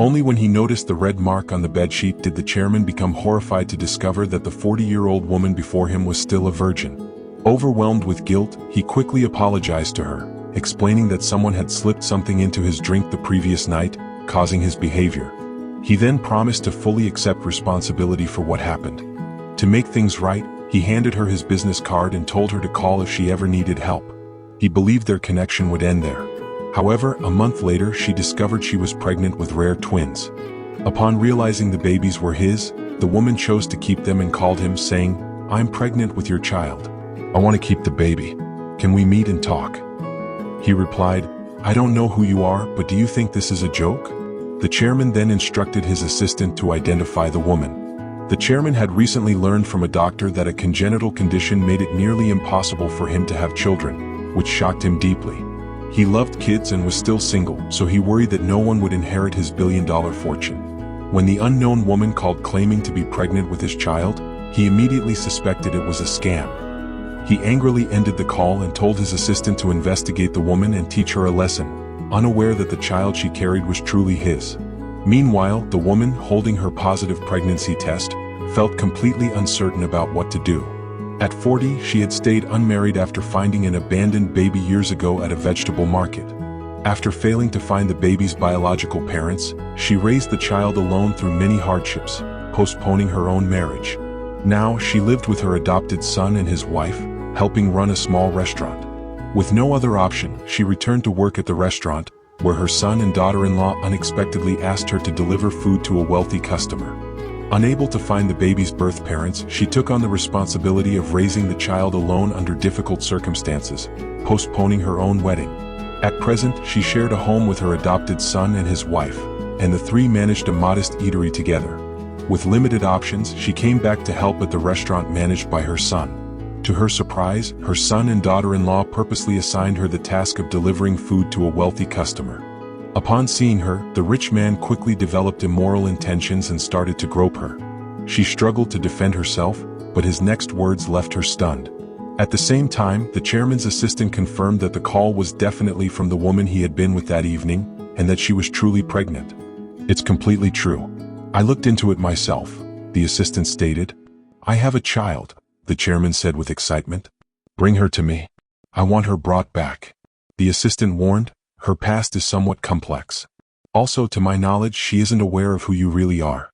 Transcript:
Only when he noticed the red mark on the bedsheet did the chairman become horrified to discover that the 40-year-old woman before him was still a virgin. Overwhelmed with guilt, he quickly apologized to her, explaining that someone had slipped something into his drink the previous night, causing his behavior. He then promised to fully accept responsibility for what happened. To make things right, he handed her his business card and told her to call if she ever needed help. He believed their connection would end there. However, a month later she discovered she was pregnant with rare twins. Upon realizing the babies were his, the woman chose to keep them and called him, saying, "I'm pregnant with your child. I want to keep the baby. Can we meet and talk?" He replied, "I don't know who you are, but do you think this is a joke?" The chairman then instructed his assistant to identify the woman. The chairman had recently learned from a doctor that a congenital condition made it nearly impossible for him to have children, which shocked him deeply. He loved kids and was still single, so he worried that no one would inherit his billion-dollar fortune. When the unknown woman called claiming to be pregnant with his child, he immediately suspected it was a scam. He angrily ended the call and told his assistant to investigate the woman and teach her a lesson, unaware that the child she carried was truly his. Meanwhile, the woman, holding her positive pregnancy test, felt completely uncertain about what to do. At 40, she had stayed unmarried after finding an abandoned baby years ago at a vegetable market. After failing to find the baby's biological parents, she raised the child alone through many hardships, postponing her own marriage. Now, she lived with her adopted son and his wife, helping run a small restaurant. With no other option, she returned to work at the restaurant, where her son and daughter-in-law unexpectedly asked her to deliver food to a wealthy customer. Unable to find the baby's birth parents, she took on the responsibility of raising the child alone under difficult circumstances, postponing her own wedding. At present, she shared a home with her adopted son and his wife, and the three managed a modest eatery together. With limited options, she came back to help at the restaurant managed by her son. To her surprise, her son and daughter-in-law purposely assigned her the task of delivering food to a wealthy customer. Upon seeing her, the rich man quickly developed immoral intentions and started to grope her. She struggled to defend herself, but his next words left her stunned. At the same time, the chairman's assistant confirmed that the call was definitely from the woman he had been with that evening, and that she was truly pregnant. "It's completely true. I looked into it myself," the assistant stated. "I have a child," the chairman said with excitement. "Bring her to me. I want her brought back," the assistant warned. "Her past is somewhat complex. Also, to my knowledge, she isn't aware of who you really are."